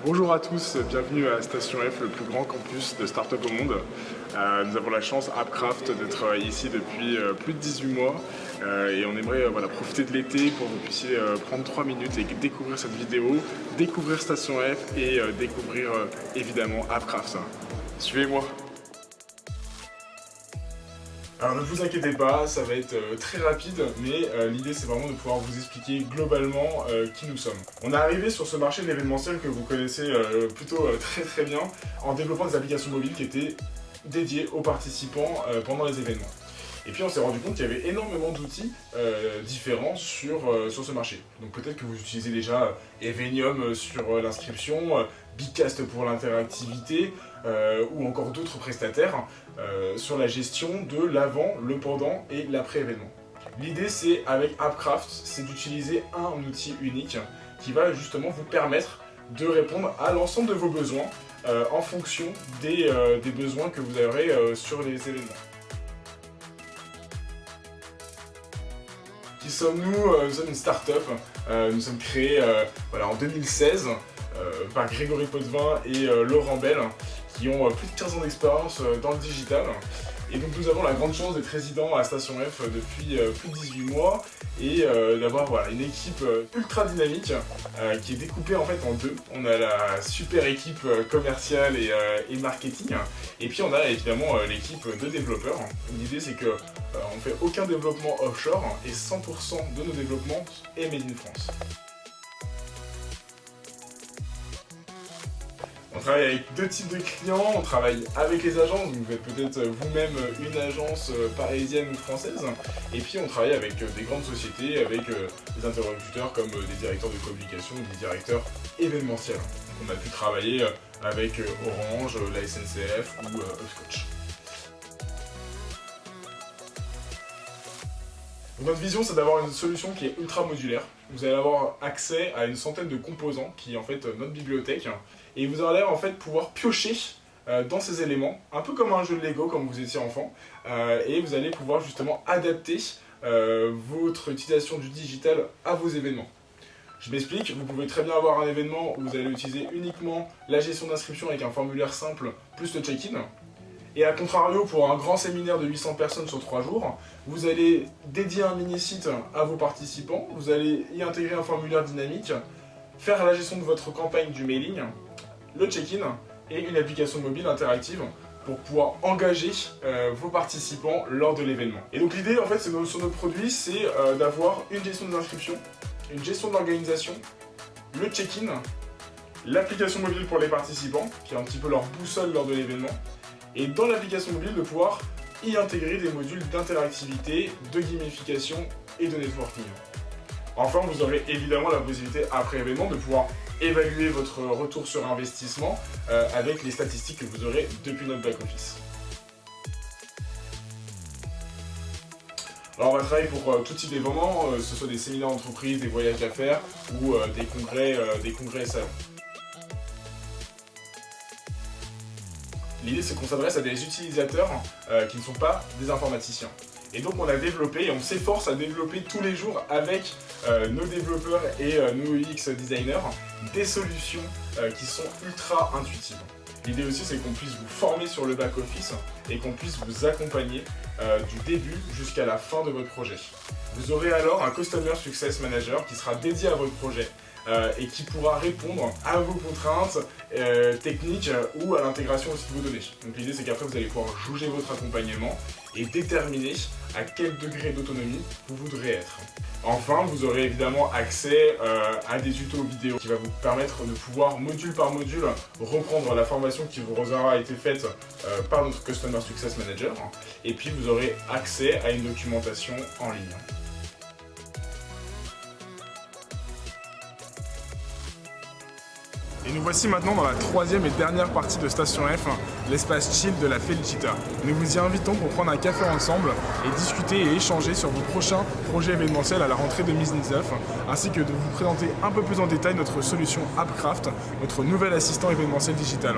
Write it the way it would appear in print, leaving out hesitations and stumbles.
Bonjour à tous, bienvenue à Station F, le plus grand campus de start-up au monde. Nous avons la chance, AppCraft, d'être ici depuis plus de 18 mois et on aimerait profiter de l'été pour que vous puissiez prendre 3 minutes et découvrir cette vidéo, découvrir Station F et découvrir évidemment AppCraft. Suivez-moi. Alors ne vous inquiétez pas, ça va être très rapide, mais l'idée c'est vraiment de pouvoir vous expliquer globalement qui nous sommes. On est arrivé sur ce marché de l'événementiel que vous connaissez plutôt très bien, en développant des applications mobiles qui étaient dédiées aux participants pendant les événements. Et puis on s'est rendu compte qu'il y avait énormément d'outils différents sur ce marché. Donc peut-être que vous utilisez déjà Evenium sur l'inscription, Bicast pour l'interactivité, ou encore d'autres prestataires sur la gestion de l'avant, le pendant et l'après-événement. L'idée c'est, avec AppCraft, c'est d'utiliser un outil unique qui va justement vous permettre de répondre à l'ensemble de vos besoins en fonction des besoins que vous aurez sur les événements. Qui sommes-nous? Nous sommes une start-up, nous sommes créés en 2016 par Grégory Potvin et Laurent Bell, qui ont plus de 15 ans d'expérience dans le digital. Et donc nous avons la grande chance d'être résidents à Station F depuis plus de 18 mois et d'avoir une équipe ultra dynamique qui est découpée en fait en deux. On a la super équipe commerciale et marketing, et puis on a évidemment l'équipe de développeurs. L'idée c'est que on ne fait aucun développement offshore et 100% de nos développements est made in France. On travaille avec deux types de clients, on travaille avec les agences, vous êtes peut-être vous-même une agence parisienne ou française, et puis on travaille avec des grandes sociétés, avec des interlocuteurs comme des directeurs de communication ou des directeurs événementiels. On a pu travailler avec Orange, la SNCF ou Upscotch. Donc notre vision, c'est d'avoir une solution qui est ultra modulaire. Vous allez avoir accès à une centaine de composants qui est en fait notre bibliothèque, et vous allez en fait pouvoir piocher dans ces éléments, un peu comme un jeu de Lego quand vous étiez enfant, et vous allez pouvoir justement adapter votre utilisation du digital à vos événements. Je m'explique, vous pouvez très bien avoir un événement où vous allez utiliser uniquement la gestion d'inscription avec un formulaire simple plus le check-in. Et à contrario, pour un grand séminaire de 800 personnes sur 3 jours, vous allez dédier un mini-site à vos participants, vous allez y intégrer un formulaire dynamique, faire la gestion de votre campagne du mailing, le check-in et une application mobile interactive pour pouvoir engager vos participants lors de l'événement. Et donc l'idée en fait sur notre produit, c'est d'avoir une gestion des inscriptions, une gestion de l'organisation, le check-in, l'application mobile pour les participants, qui est un petit peu leur boussole lors de l'événement, et dans l'application mobile de pouvoir y intégrer des modules d'interactivité, de gamification et de networking. Enfin, vous aurez évidemment la possibilité après événement de pouvoir évaluer votre retour sur investissement avec les statistiques que vous aurez depuis notre back-office. Alors on va travailler pour tout type d'événements, que ce soit des séminaires d'entreprise, des voyages d'affaires ou des congrès et salons. L'idée c'est qu'on s'adresse à des utilisateurs qui ne sont pas des informaticiens. Et donc on a développé, et on s'efforce à développer tous les jours avec nos développeurs et nos UX designers des solutions qui sont ultra intuitives. L'idée aussi c'est qu'on puisse vous former sur le back-office et qu'on puisse vous accompagner du début jusqu'à la fin de votre projet. Vous aurez alors un Customer Success Manager qui sera dédié à votre projet et qui pourra répondre à vos contraintes techniques ou à l'intégration aussi de vos données. Donc l'idée c'est qu'après vous allez pouvoir jauger votre accompagnement et déterminer à quel degré d'autonomie vous voudrez être. Enfin, vous aurez évidemment accès à des tutos vidéo qui va vous permettre de pouvoir, module par module, reprendre la formation qui vous aura été faite par notre Customer Success Manager. Et puis vous aurez accès à une documentation en ligne. Et nous voici maintenant dans la troisième et dernière partie de Station F, l'espace chill de la Felicita. Nous vous y invitons pour prendre un café ensemble et discuter et échanger sur vos prochains projets événementiels à la rentrée 2019, ainsi que de vous présenter un peu plus en détail notre solution AppCraft, notre nouvel assistant événementiel digital.